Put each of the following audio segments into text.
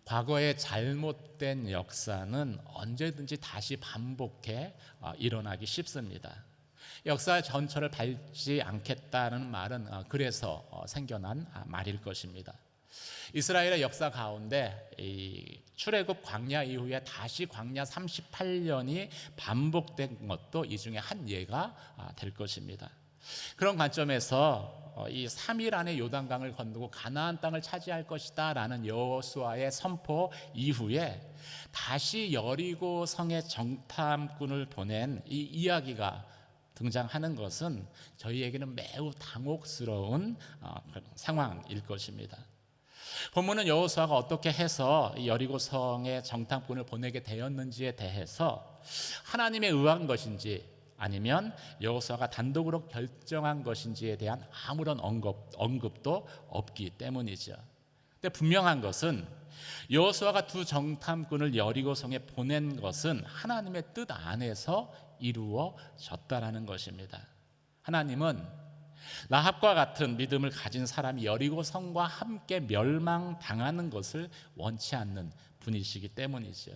과거의 잘못된 역사는 언제든지 다시 반복해 일어나기 쉽습니다. 역사의 전철을 밟지 않겠다는 말은 그래서 생겨난 말일 것입니다. 이스라엘의 역사 가운데 이 출애굽 광야 이후에 다시 광야 38년이 반복된 것도 이 중에 한 예가 될 것입니다. 그런 관점에서 이 3일 안에 요단강을 건너고 가나안 땅을 차지할 것이다 라는 여호수아의 선포 이후에 다시 여리고 성의 정탐꾼을 보낸 이 이야기가 등장하는 것은 저희에게는 매우 당혹스러운 상황일 것입니다. 본문은 여호수아가 어떻게 해서 여리고 성의 정탐꾼을 보내게 되었는지에 대해서 하나님의 의한 것인지 아니면 여호수아가 단독으로 결정한 것인지에 대한 아무런 언급도 없기 때문이죠. 근데 분명한 것은 여호수아가 두 정탐꾼을 여리고성에 보낸 것은 하나님의 뜻 안에서 이루어졌다라는 것입니다. 하나님은 라합과 같은 믿음을 가진 사람이 여리고성과 함께 멸망당하는 것을 원치 않는 분이시기 때문이죠.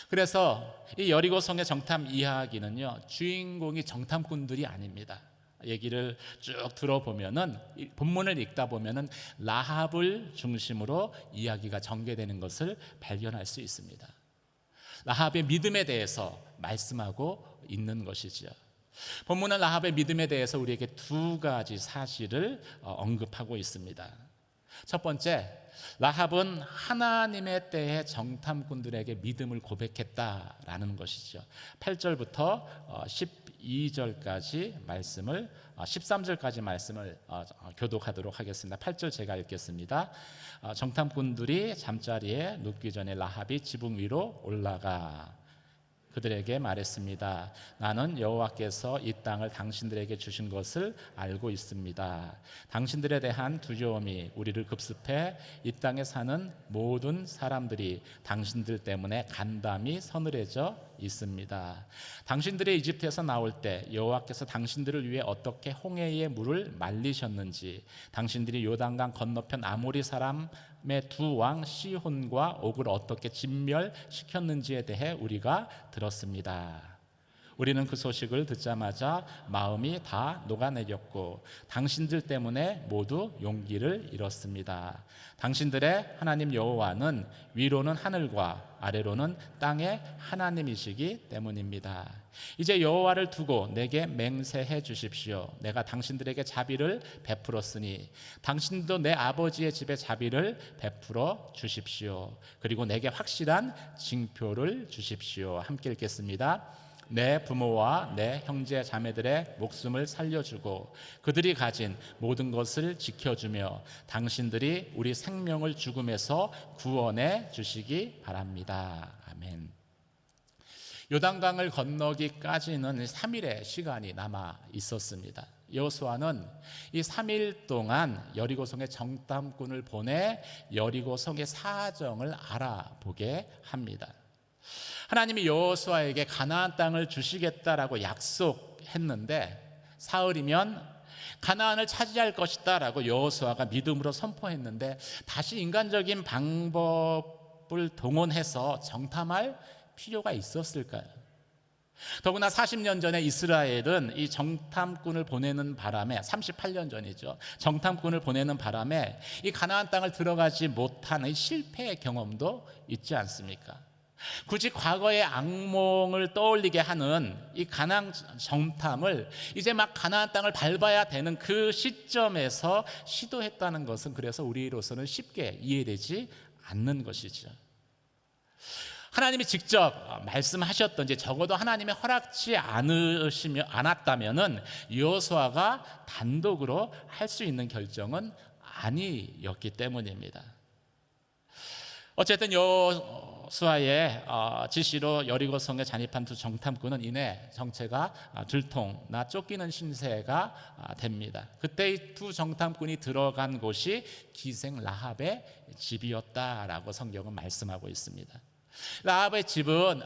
그래서 이 여리고성의 정탐 이야기는요, 주인공이 정탐꾼들이 아닙니다. 얘기를 쭉 들어보면은, 본문을 읽다 보면은 라합을 중심으로 이야기가 전개되는 것을 발견할 수 있습니다. 라합의 믿음에 대해서 말씀하고 있는 것이죠. 본문은 라합의 믿음에 대해서 우리에게 두 가지 사실을 언급하고 있습니다. 첫 번째, 라합은 하나님의 때에 정탐꾼들에게 믿음을 고백했다라는 것이죠. 8절부터 12절까지 말씀을 13절까지 말씀을 교독하도록 하겠습니다. 8절 제가 읽겠습니다. 정탐꾼들이 잠자리에 눕기 전에 라합이 지붕 위로 올라가 그들에게 말했습니다. 나는 여호와께서 이 땅을 당신들에게 주신 것을 알고 있습니다. 당신들에 대한 두려움이 우리를 급습해 이 땅에 사는 모든 사람들이 당신들 때문에 간담이 서늘해져 있습니다. 당신들이 이집트에서 나올 때 여호와께서 당신들을 위해 어떻게 홍해의 물을 말리셨는지, 당신들이 요단강 건너편 아모리 사람의 두 왕 시혼과 옥을 어떻게 진멸시켰는지에 대해 우리가 들었습니다. 우리는 그 소식을 듣자마자 마음이 다 녹아내렸고 당신들 때문에 모두 용기를 잃었습니다. 당신들의 하나님 여호와는 위로는 하늘과 아래로는 땅의 하나님이시기 때문입니다. 이제 여호와를 두고 내게 맹세해 주십시오. 내가 당신들에게 자비를 베풀었으니 당신도 내 아버지의 집에 자비를 베풀어 주십시오. 그리고 내게 확실한 징표를 주십시오. 함께 읽겠습니다. 내 부모와 내 형제 자매들의 목숨을 살려주고 그들이 가진 모든 것을 지켜주며 당신들이 우리 생명을 죽음에서 구원해 주시기 바랍니다. 아멘. 요단강을 건너기까지는 3일의 시간이 남아 있었습니다. 여호수아는 이 3일 동안 여리고성의 정탐꾼을 보내 여리고성의 사정을 알아보게 합니다. 하나님이 여호수아에게 가나안 땅을 주시겠다라고 약속했는데 사흘이면 가나안을 차지할 것이다 라고 여호수아가 믿음으로 선포했는데 다시 인간적인 방법을 동원해서 정탐할 필요가 있었을까요? 더구나 40년 전에 이스라엘은 이 정탐꾼을 보내는 바람에 38년 전이죠. 정탐꾼을 보내는 바람에 이 가나안 땅을 들어가지 못하는 실패의 경험도 있지 않습니까? 굳이 과거의 악몽을 떠올리게 하는 이 가나안 정탐을 이제 막 가나안 땅을 밟아야 되는 그 시점에서 시도했다는 것은 그래서 우리로서는 쉽게 이해되지 않는 것이죠. 하나님이 직접 말씀하셨던지 적어도 하나님의 허락치 않았다면은 여호수아가 단독으로 할 수 있는 결정은 아니었기 때문입니다. 어쨌든 여호수아의 지시로 여리고성에 잔입한 두 정탐꾼은 이내 정체가 들통나 쫓기는 신세가 됩니다. 그때 이 두 정탐꾼이 들어간 곳이 기생 라합의 집이었다라고 성경은 말씀하고 있습니다. 라합의 집은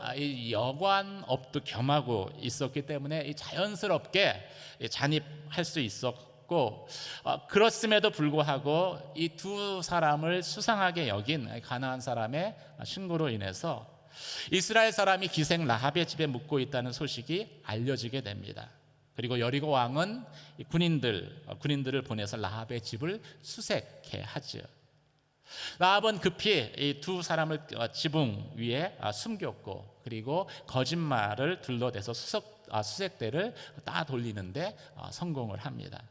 여관업도 겸하고 있었기 때문에 자연스럽게 잔입할 수 있었고 없고, 그렇음에도 불구하고 이 두 사람을 수상하게 여긴 가나안 사람의 신고로 인해서 이스라엘 사람이 기생 라합의 집에 묵고 있다는 소식이 알려지게 됩니다. 그리고 여리고 왕은 군인들을 보내서 라합의 집을 수색해 하지요. 라합은 급히 이 두 사람을 지붕 위에 숨겼고, 그리고 거짓말을 둘러대서 수색대를 따 돌리는데 성공을 합니다.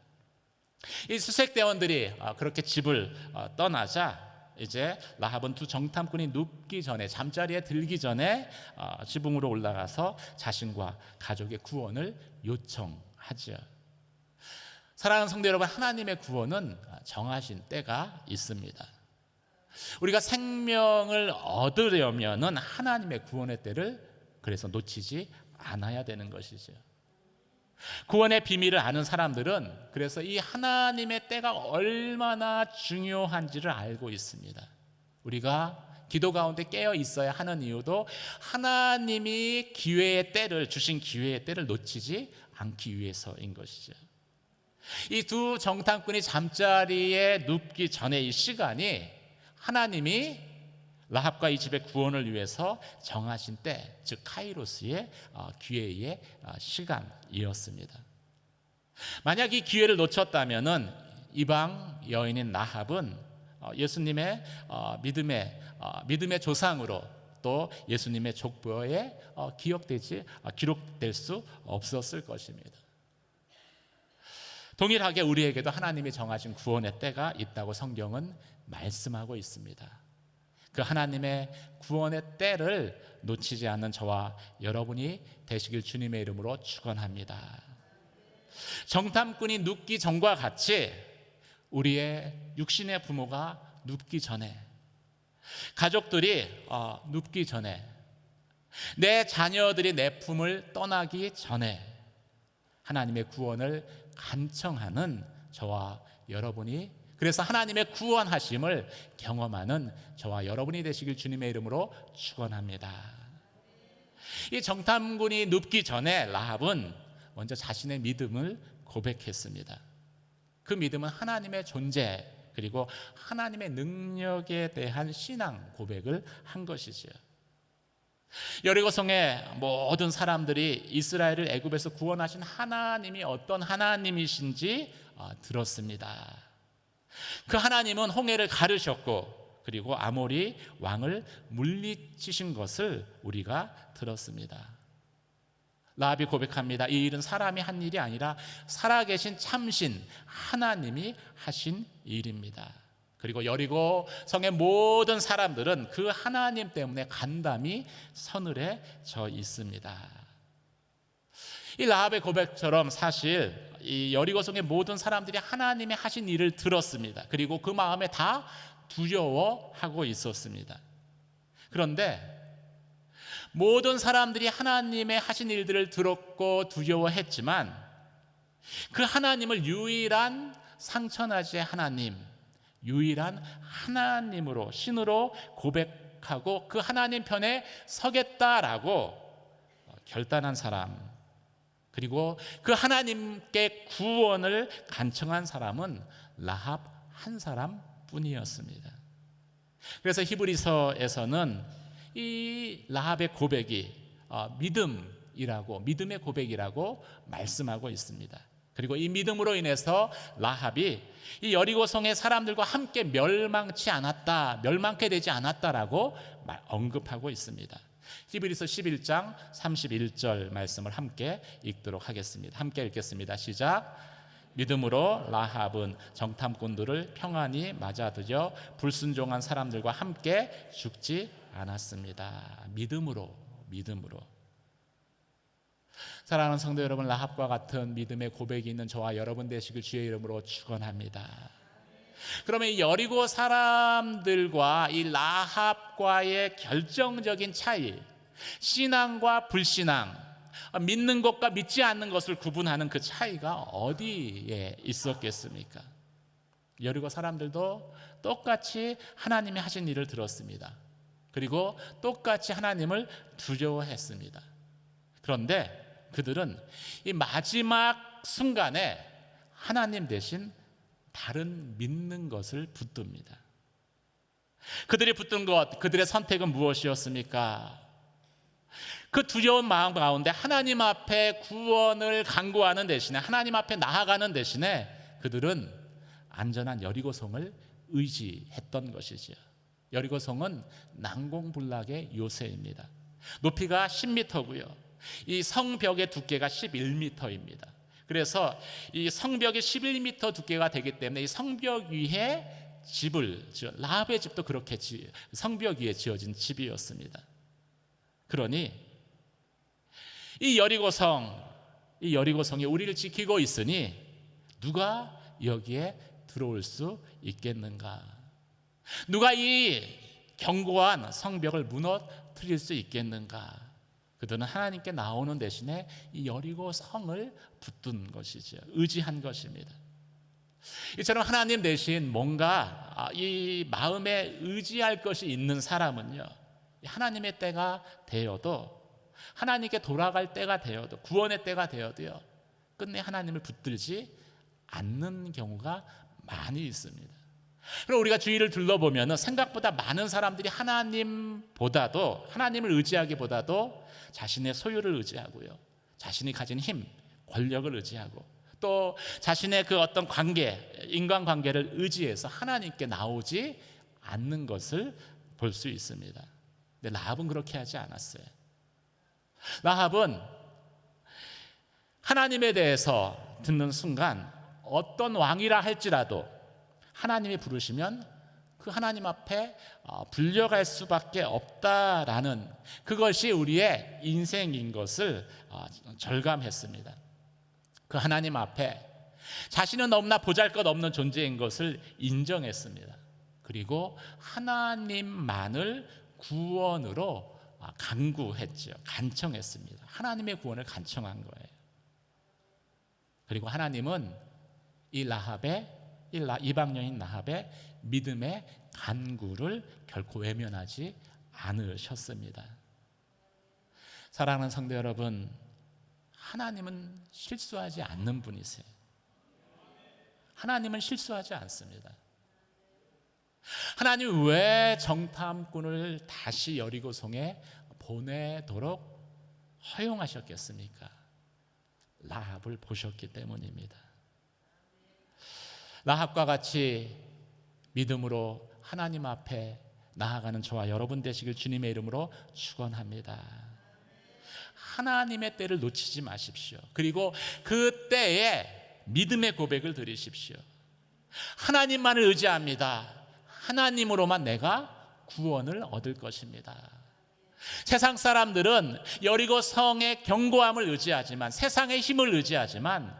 이 수색대원들이 그렇게 집을 떠나자 이제 라합은 두 정탐꾼이 눕기 전에, 잠자리에 들기 전에 지붕으로 올라가서 자신과 가족의 구원을 요청하죠. 사랑하는 성도 여러분, 하나님의 구원은 정하신 때가 있습니다. 우리가 생명을 얻으려면은 하나님의 구원의 때를 그래서 놓치지 않아야 되는 것이죠. 구원의 비밀을 아는 사람들은 그래서 이 하나님의 때가 얼마나 중요한지를 알고 있습니다. 우리가 기도 가운데 깨어 있어야 하는 이유도 하나님이 주신 기회의 때를 놓치지 않기 위해서인 것이죠. 이 두 정탐꾼이 잠자리에 눕기 전에 이 시간이 하나님이 라합과 이 집의 구원을 위해서 정하신 때, 즉 카이로스의 기회의 시간이었습니다. 만약 이 기회를 놓쳤다면은 이방 여인인 라합은 예수님의 믿음의 조상으로 또 예수님의 족보에 기록될 수 없었을 것입니다. 동일하게 우리에게도 하나님이 정하신 구원의 때가 있다고 성경은 말씀하고 있습니다. 그 하나님의 구원의 때를 놓치지 않는 저와 여러분이 되시길 주님의 이름으로 축원합니다. 정탐꾼이 눕기 전과 같이 우리의 육신의 부모가 눕기 전에, 가족들이 눕기 전에, 내 자녀들이 내 품을 떠나기 전에 하나님의 구원을 간청하는 저와 여러분이, 그래서 하나님의 구원하심을 경험하는 저와 여러분이 되시길 주님의 이름으로 축원합니다. 이 정탐꾼이 눕기 전에 라합은 먼저 자신의 믿음을 고백했습니다. 그 믿음은 하나님의 존재 그리고 하나님의 능력에 대한 신앙 고백을 한 것이지요. 여리고성의 모든 사람들이 이스라엘을 애굽에서 구원하신 하나님이 어떤 하나님이신지 들었습니다. 그 하나님은 홍해를 가르셨고 그리고 아모리 왕을 물리치신 것을 우리가 들었습니다. 라합이 고백합니다. 이 일은 사람이 한 일이 아니라 살아계신 참신 하나님이 하신 일입니다. 그리고 여리고 성의 모든 사람들은 그 하나님 때문에 간담이 서늘해 져 있습니다. 이 라합의 고백처럼 사실 이 여리고 성의 모든 사람들이 하나님의 하신 일을 들었습니다. 그리고 그 마음에 다 두려워하고 있었습니다. 그런데 모든 사람들이 하나님의 하신 일들을 들었고 두려워했지만 그 하나님을 유일한 상천하지의 하나님, 유일한 하나님으로, 신으로 고백하고 그 하나님 편에 서겠다라고 결단한 사람, 그리고 그 하나님께 구원을 간청한 사람은 라합 한 사람뿐이었습니다. 그래서 히브리서에서는 이 라합의 고백이 믿음의 고백이라고 말씀하고 있습니다. 그리고 이 믿음으로 인해서 라합이 이 여리고성의 사람들과 함께 멸망케 되지 않았다라고 언급하고 있습니다. 히브리서 11장 31절 말씀을 함께 읽도록 하겠습니다. 함께 읽겠습니다. 시작. 믿음으로 라합은 정탐꾼들을 평안히 맞아들여 불순종한 사람들과 함께 죽지 않았습니다. 믿음으로. 사랑하는 성도 여러분, 라합과 같은 믿음의 고백이 있는 저와 여러분 되시길 주의 이름으로 축원합니다. 그러면 이 여리고 사람들과 이 라합과의 결정적인 차이, 신앙과 불신앙, 믿는 것과 믿지 않는 것을 구분하는 그 차이가 어디에 있었겠습니까? 여리고 사람들도 똑같이 하나님이 하신 일을 들었습니다. 그리고 똑같이 하나님을 두려워했습니다. 그런데 그들은 이 마지막 순간에 하나님 대신 다른 믿는 것을 붙듭니다. 그들이 붙든 것, 그들의 선택은 무엇이었습니까? 그 두려운 마음 가운데 하나님 앞에 구원을 간구하는 대신에, 하나님 앞에 나아가는 대신에 그들은 안전한 여리고성을 의지했던 것이지요. 여리고성은 난공불락의 요새입니다. 높이가 10m고요. 이 성벽의 두께가 11m입니다. 그래서 이 성벽이 11m 두께가 되기 때문에 이 성벽 위에 집을 지어, 라합의 집도 그렇게 성벽 위에 지어진 집이었습니다. 그러니 이 여리고성이 우리를 지키고 있으니 누가 여기에 들어올 수 있겠는가? 누가 이 견고한 성벽을 무너뜨릴 수 있겠는가? 그들은 하나님께 나오는 대신에 이 여리고성을 붙든 것이죠. 의지한 것입니다. 이처럼 하나님 대신 뭔가 이 마음에 의지할 것이 있는 사람은요, 하나님의 때가 되어도, 하나님께 돌아갈 때가 되어도, 구원의 때가 되어도요, 끝내 하나님을 붙들지 않는 경우가 많이 있습니다. 그리고 우리가 주위를 둘러보면 생각보다 많은 사람들이 하나님보다도, 하나님을 의지하기보다도 자신의 소유를 의지하고요, 자신이 가진 힘, 권력을 의지하고, 또 자신의 그 어떤 관계, 인간관계를 의지해서 하나님께 나오지 않는 것을 볼 수 있습니다. 근데 라합은 그렇게 하지 않았어요. 라합은 하나님에 대해서 듣는 순간 어떤 왕이라 할지라도 하나님이 부르시면 그 하나님 앞에 불려갈 수밖에 없다라는, 그것이 우리의 인생인 것을 절감했습니다. 그 하나님 앞에 자신은 너무나 보잘것없는 존재인 것을 인정했습니다. 그리고 하나님만을 구원으로 간구했죠. 간청했습니다. 하나님의 구원을 간청한 거예요. 그리고 하나님은 이 이방녀인 라합의 믿음의 간구를 결코 외면하지 않으셨습니다. 사랑하는 성도 여러분, 하나님은 실수하지 않는 분이세요. 하나님은 실수하지 않습니다. 하나님 왜 정탐꾼을 다시 여리고성에 보내도록 허용하셨겠습니까? 라합을 보셨기 때문입니다. 라합과 같이 믿음으로 하나님 앞에 나아가는 저와 여러분 되시길 주님의 이름으로 축원합니다. 하나님의 때를 놓치지 마십시오. 그리고 그 때에 믿음의 고백을 드리십시오. 하나님만을 의지합니다. 하나님으로만 내가 구원을 얻을 것입니다. 세상 사람들은 여리고 성의 견고함을 의지하지만, 세상의 힘을 의지하지만,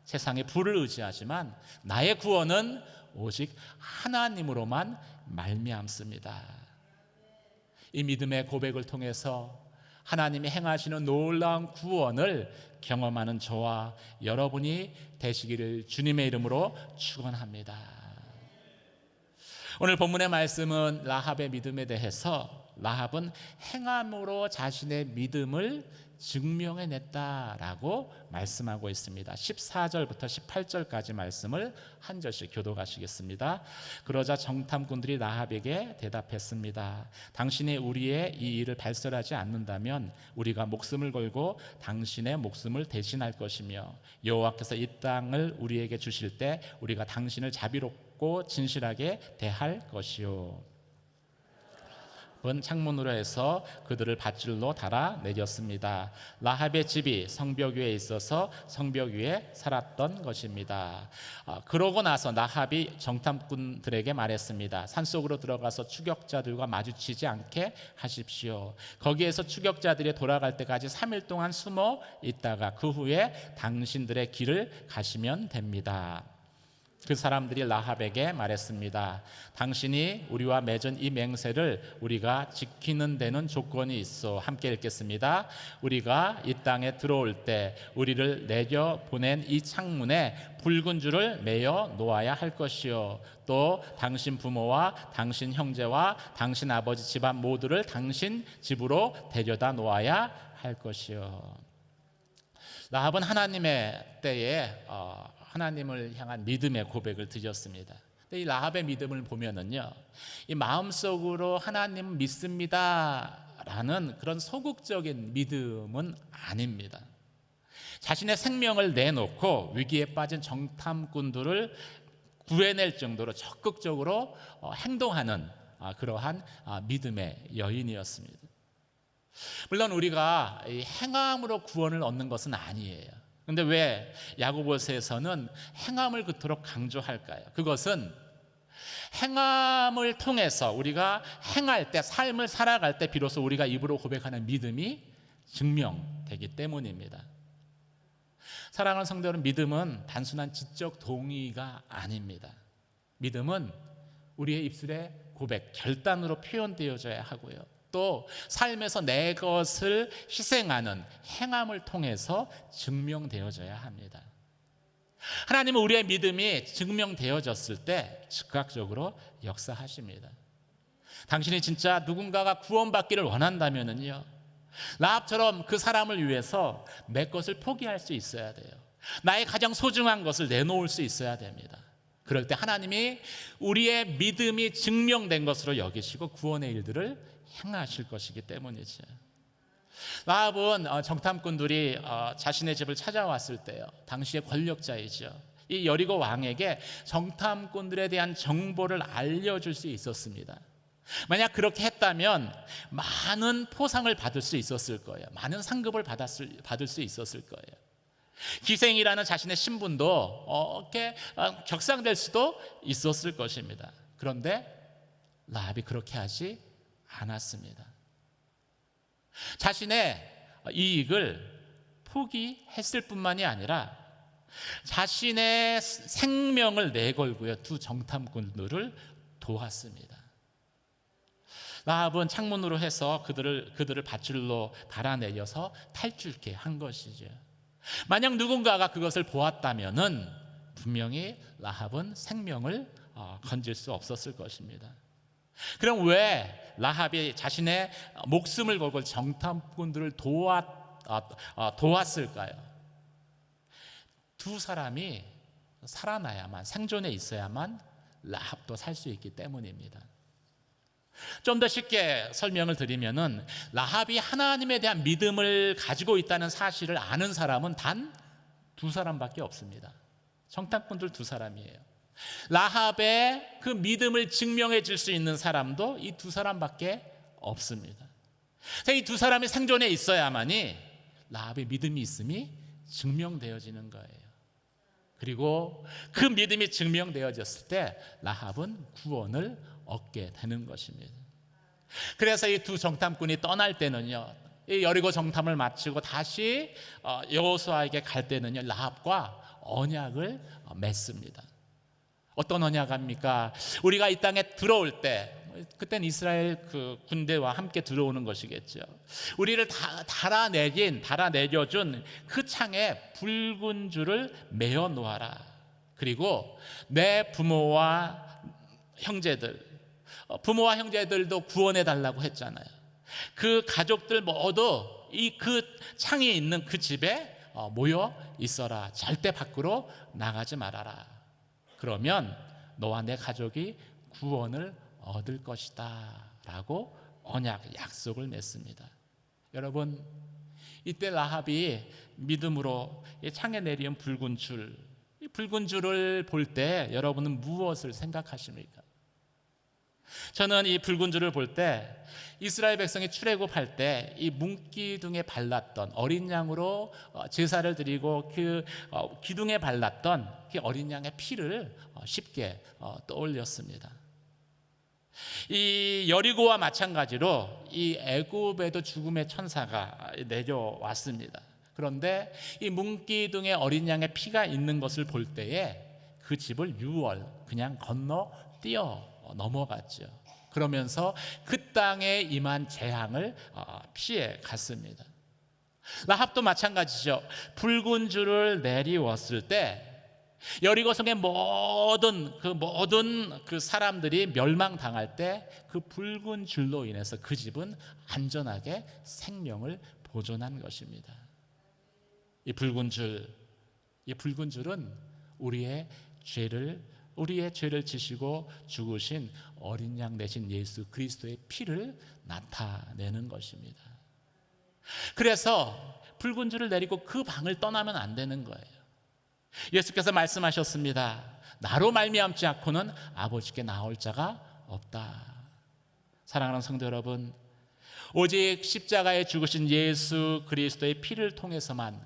세상의 부를 의지하지만, 나의 구원은 오직 하나님으로만 말미암습니다. 이 믿음의 고백을 통해서 하나님이 행하시는 놀라운 구원을 경험하는 저와 여러분이 되시기를 주님의 이름으로 축원합니다. 오늘 본문의 말씀은 라합의 믿음에 대해서 라합은 행함으로 자신의 믿음을 증명해냈다라고 말씀하고 있습니다. 14절부터 18절까지 말씀을 한 절씩 교독하시겠습니다. 그러자 정탐꾼들이 라합에게 대답했습니다. 당신이 우리의 이 일을 발설하지 않는다면 우리가 목숨을 걸고 당신의 목숨을 대신할 것이며, 여호와께서 이 땅을 우리에게 주실 때 우리가 당신을 자비롭고 진실하게 대할 것이요. 창문으로 해서 그들을 밧줄로 달아 내렸습니다. 라합의 집이 성벽 위에 있어서 성벽 위에 살았던 것입니다. 그러고 나서 라합이 정탐꾼들에게 말했습니다. 산속으로 들어가서 추격자들과 마주치지 않게 하십시오. 거기에서 추격자들이 돌아갈 때까지 3일 동안 숨어 있다가 그 후에 당신들의 길을 가시면 됩니다. 그 사람들이 라합에게 말했습니다. 당신이 우리와 맺은 이 맹세를 우리가 지키는 데는 조건이 있어. 함께 읽겠습니다. 우리가 이 땅에 들어올 때 우리를 내려 보낸 이 창문에 붉은 줄을 매어 놓아야 할 것이요, 또 당신 부모와 당신 형제와 당신 아버지 집안 모두를 당신 집으로 데려다 놓아야 할 것이요. 라합은 하나님의 때에 하나님을 향한 믿음의 고백을 드렸습니다. 근데 이 라합의 믿음을 보면은요, 이 마음속으로 하나님 믿습니다라는 그런 소극적인 믿음은 아닙니다. 자신의 생명을 내놓고 위기에 빠진 정탐꾼들을 구해낼 정도로 적극적으로 행동하는 그러한 믿음의 여인이었습니다. 물론 우리가 이 행함으로 구원을 얻는 것은 아니에요. 그런데 왜 야고보서에서는 행함을 그토록 강조할까요? 그것은 행함을 통해서 우리가 행할 때, 삶을 살아갈 때 비로소 우리가 입으로 고백하는 믿음이 증명되기 때문입니다. 사랑하는 성도는, 믿음은 단순한 지적 동의가 아닙니다. 믿음은 우리의 입술의 고백, 결단으로 표현되어져야 하고요, 또 삶에서 내 것을 희생하는 행함을 통해서 증명되어져야 합니다. 하나님은 우리의 믿음이 증명되어졌을 때 즉각적으로 역사하십니다. 당신이 진짜 누군가가 구원받기를 원한다면요, 라합처럼 그 사람을 위해서 내 것을 포기할 수 있어야 돼요. 나의 가장 소중한 것을 내놓을 수 있어야 됩니다. 그럴 때 하나님이 우리의 믿음이 증명된 것으로 여기시고 구원의 일들을 행하실 것이기 때문이죠. 라합은 정탐꾼들이 자신의 집을 찾아왔을 때요, 당시의 권력자이죠, 이 여리고 왕에게 정탐꾼들에 대한 정보를 알려줄 수 있었습니다. 만약 그렇게 했다면 많은 포상을 받을 수 있었을 거예요. 많은 상급을 받을 수 있었을 거예요. 기생이라는 자신의 신분도 이렇게 격상될 수도 있었을 것입니다. 그런데 라합이 그렇게 하지 않았습니다. 자신의 이익을 포기했을 뿐만이 아니라 자신의 생명을 내걸고요, 두 정탐꾼들을 도왔습니다. 라합은 창문으로 해서 그들을 밧줄로 달아내려서 탈출케 한 것이죠. 만약 누군가가 그것을 보았다면은 분명히 라합은 생명을 건질 수 없었을 것입니다. 그럼 왜 라합이 자신의 목숨을 걸고 정탐꾼들을 도왔을까요? 두 사람이 살아나야만, 생존해 있어야만 라합도 살 수 있기 때문입니다. 좀 더 쉽게 설명을 드리면은, 라합이 하나님에 대한 믿음을 가지고 있다는 사실을 아는 사람은 단 두 사람밖에 없습니다. 정탐꾼들 두 사람이에요. 라합의 그 믿음을 증명해 줄 수 있는 사람도 이 두 사람밖에 없습니다. 이 두 사람이 생존해 있어야만이 라합의 믿음이 있음이 증명되어지는 거예요. 그리고 그 믿음이 증명되어졌을 때 라합은 구원을 얻게 되는 것입니다. 그래서 이 두 정탐꾼이 떠날 때는요, 이 여리고 정탐을 마치고 다시 여호수아에게 갈 때는요, 라합과 언약을 맺습니다. 어떤 언약입니까? 우리가 이 땅에 들어올 때, 그때는 이스라엘 그 군대와 함께 들어오는 것이겠죠. 우리를 달아내려준 그 창에 붉은 줄을 매어 놓아라. 그리고 내 부모와 형제들도 구원해 달라고 했잖아요. 그 가족들 모두 그 창이 있는 그 집에 모여 있어라. 절대 밖으로 나가지 말아라. 그러면 너와 내 가족이 구원을 얻을 것이다 라고 약속을 맺습니다. 여러분, 이때 라합이 믿음으로 이 창에 내리는 붉은 줄, 이 붉은 줄을 볼 때 여러분은 무엇을 생각하십니까? 저는 이 붉은 줄을 볼 때 이스라엘 백성이 출애굽할 때 이 문기둥에 발랐던, 어린 양으로 제사를 드리고 그 기둥에 발랐던 그 어린 양의 피를 쉽게 떠올렸습니다. 이 여리고와 마찬가지로 이 애굽에도 죽음의 천사가 내려왔습니다. 그런데 이 문기둥에 어린 양의 피가 있는 것을 볼 때에 그 집을 그냥 건너 뛰어 넘어갔죠. 그러면서 그 땅에 임한 재앙을 피해 갔습니다. 라합도 마찬가지죠. 붉은 줄을 내리웠을 때 여리고 성의 모든 그 사람들이 멸망당할 때 그 붉은 줄로 인해서 그 집은 안전하게 생명을 보존한 것입니다. 이 붉은 줄은 우리의 죄를 지시고 죽으신 어린 양 대신 예수 그리스도의 피를 나타내는 것입니다. 그래서 붉은 줄을 내리고 그 방을 떠나면 안 되는 거예요. 예수께서 말씀하셨습니다. 나로 말미암지 않고는 아버지께 나올 자가 없다. 사랑하는 성도 여러분, 오직 십자가에 죽으신 예수 그리스도의 피를 통해서만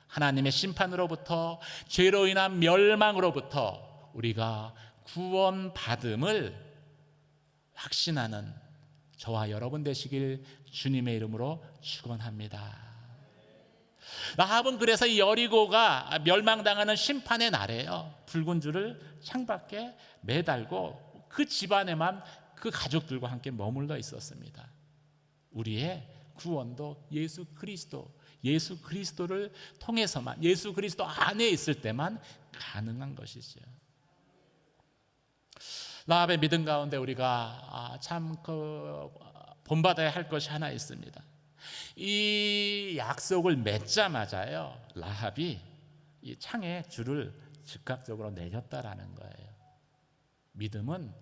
하나님의 심판으로부터, 죄로 인한 멸망으로부터 우리가 구원받음을 확신하는 저와 여러분 되시길 주님의 이름으로 축원합니다. 라합은 그래서 이 여리고가 멸망당하는 심판의 날에요, 붉은 줄을 창밖에 매달고 그 집안에만 그 가족들과 함께 머물러 있었습니다. 우리의 구원도 예수 그리스도를 통해서만, 예수 그리스도 안에 있을 때만 가능한 것이죠. 라합의 믿음 가운데 우리가 참 본받아야 할 것이 하나 있습니다. 이 약속을 맺자마자요, 라합이 이 창에 줄을 즉각적으로 내렸다라는 거예요. 믿음은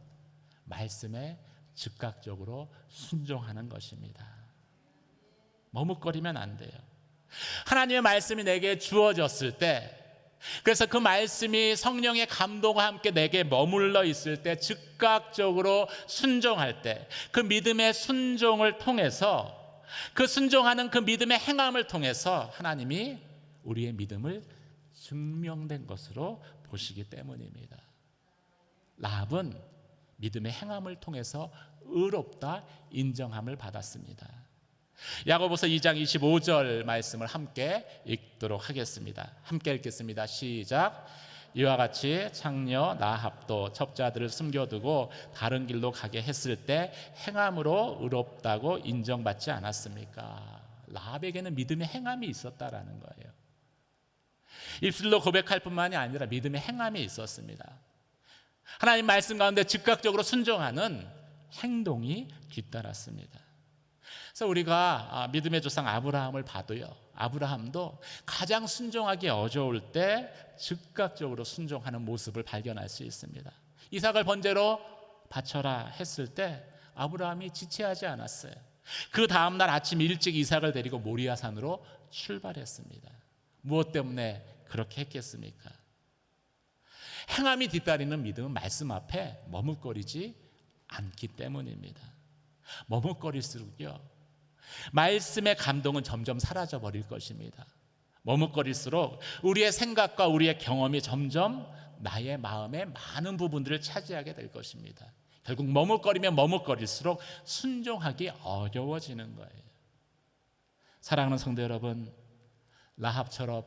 말씀에 즉각적으로 순종하는 것입니다. 머뭇거리면 안 돼요. 하나님의 말씀이 내게 주어졌을 때, 그래서 그 말씀이 성령의 감동과 함께 내게 머물러 있을 때 즉각적으로 순종할 때, 그 믿음의 순종을 통해서, 그 순종하는 그 믿음의 행함을 통해서 하나님이 우리의 믿음을 증명된 것으로 보시기 때문입니다. 라합은 믿음의 행함을 통해서 의롭다 인정함을 받았습니다. 야고보서 2장 25절 말씀을 함께 읽도록 하겠습니다. 함께 읽겠습니다. 시작. 이와 같이 창녀 라합도 첩자들을 숨겨두고 다른 길로 가게 했을 때 행함으로 의롭다고 인정받지 않았습니까? 라합에게는 믿음의 행함이 있었다라는 거예요. 입술로 고백할 뿐만이 아니라 믿음의 행함이 있었습니다. 하나님 말씀 가운데 즉각적으로 순종하는 행동이 뒤따랐습니다. 그래서 우리가 믿음의 조상 아브라함을 봐도요, 아브라함도 가장 순종하기 어려울 때 즉각적으로 순종하는 모습을 발견할 수 있습니다. 이삭을 번제로 바쳐라 했을 때 아브라함이 지체하지 않았어요. 그 다음날 아침 일찍 이삭을 데리고 모리아산으로 출발했습니다. 무엇 때문에 그렇게 했겠습니까? 행함이 뒤따르는 믿음은 말씀 앞에 머뭇거리지 않기 때문입니다. 머뭇거릴수록요, 말씀의 감동은 점점 사라져 버릴 것입니다. 머뭇거릴수록 우리의 생각과 우리의 경험이 점점 나의 마음의 많은 부분들을 차지하게 될 것입니다. 결국 머뭇거리면 머뭇거릴수록 순종하기 어려워지는 거예요. 사랑하는 성도 여러분, 라합처럼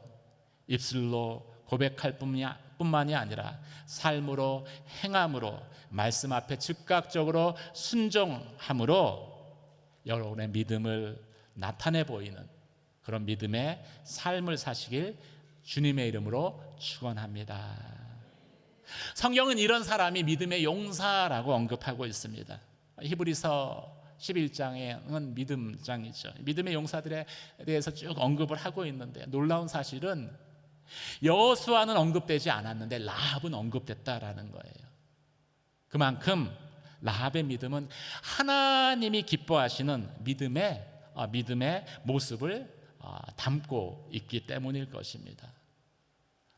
입술로 고백할 뿐만이 아니라 삶으로, 행함으로, 말씀 앞에 즉각적으로 순종함으로 여러분의 믿음을 나타내 보이는 그런 믿음의 삶을 사시길 주님의 이름으로 축원합니다. 성경은 이런 사람이 믿음의 용사라고 언급하고 있습니다. 히브리서 11장은 믿음장이죠. 믿음의 용사들에 대해서 쭉 언급을 하고 있는데, 놀라운 사실은 여호수아는 언급되지 않았는데 라합은 언급됐다라는 거예요. 그만큼 라합의 믿음은 하나님이 기뻐하시는 믿음의 모습을 담고 있기 때문일 것입니다.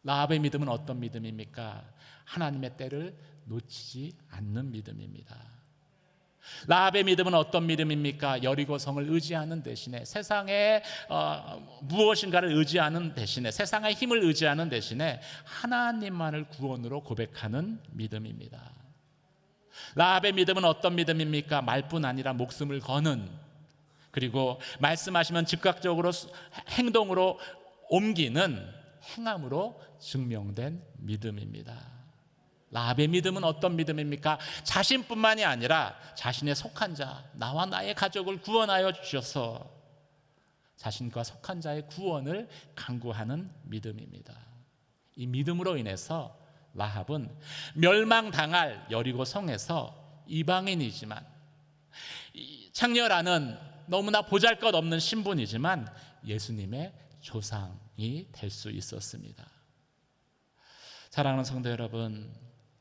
라합의 믿음은 어떤 믿음입니까? 하나님의 때를 놓치지 않는 믿음입니다. 라합의 믿음은 어떤 믿음입니까? 여리고성을 의지하는 대신에, 세상에 무엇인가를 의지하는 대신에, 세상의 힘을 의지하는 대신에 하나님만을 구원으로 고백하는 믿음입니다. 라합의 믿음은 어떤 믿음입니까? 말뿐 아니라 목숨을 거는, 그리고 말씀하시면 즉각적으로 행동으로 옮기는 행함으로 증명된 믿음입니다. 라합의 믿음은 어떤 믿음입니까? 자신뿐만이 아니라 자신의 속한 자, 나와 나의 가족을 구원하여 주셔서 자신과 속한 자의 구원을 간구하는 믿음입니다. 이 믿음으로 인해서 라합은 멸망당할 여리고 성에서 이방인이지만, 창녀라는 너무나 보잘것없는 신분이지만 예수님의 조상이 될 수 있었습니다. 사랑하는 성도 여러분,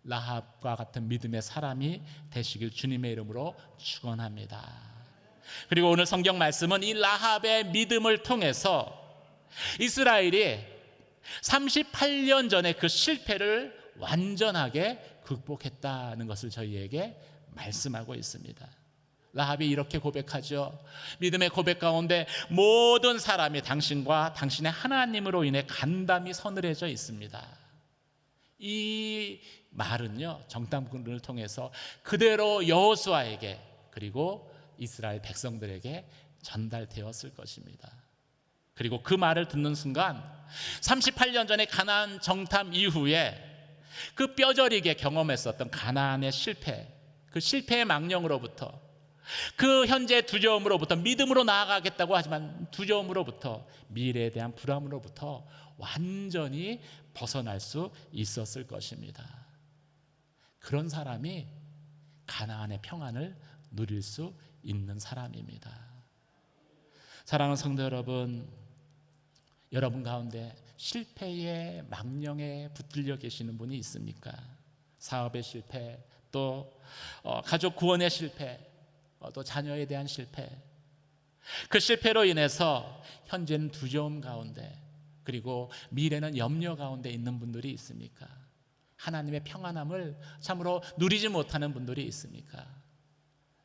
라합과 같은 믿음의 사람이 되시길 주님의 이름으로 축원합니다. 그리고 오늘 성경 말씀은 이 라합의 믿음을 통해서 이스라엘이 38년 전에 그 실패를 완전하게 극복했다는 것을 저희에게 말씀하고 있습니다. 라합이 이렇게 고백하죠. 믿음의 고백 가운데 모든 사람이 당신과 당신의 하나님으로 인해 간담이 서늘해져 있습니다. 이 말은요, 정탐꾼을 통해서 그대로 여호수아에게 그리고 이스라엘 백성들에게 전달되었을 것입니다. 그리고 그 말을 듣는 순간 38년 전에 가나안 정탐 이후에 그 뼈저리게 경험했었던 가나안의 실패, 그 실패의 망령으로부터, 그 현재의 두려움으로부터, 믿음으로 나아가겠다고 하지만 두려움으로부터, 미래에 대한 불안으로부터 완전히 벗어날 수 있었을 것입니다. 그런 사람이 가나안의 평안을 누릴 수 있는 사람입니다. 사랑하는 성도 여러분, 여러분 가운데 실패의 망령에 붙들려 계시는 분이 있습니까? 사업의 실패, 또 가족 구원의 실패, 또 자녀에 대한 실패, 그 실패로 인해서 현재는 두려움 가운데, 그리고 미래는 염려 가운데 있는 분들이 있습니까? 하나님의 평안함을 참으로 누리지 못하는 분들이 있습니까?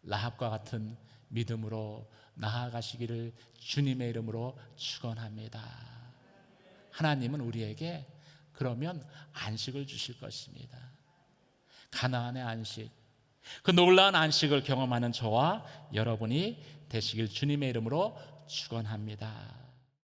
라합과 같은 믿음으로 나아가시기를 주님의 이름으로 축원합니다. 하나님은 우리에게 그러면 안식을 주실 것입니다. 가나안의 안식, 그 놀라운 안식을 경험하는 저와 여러분이 되시길 주님의 이름으로 축원합니다.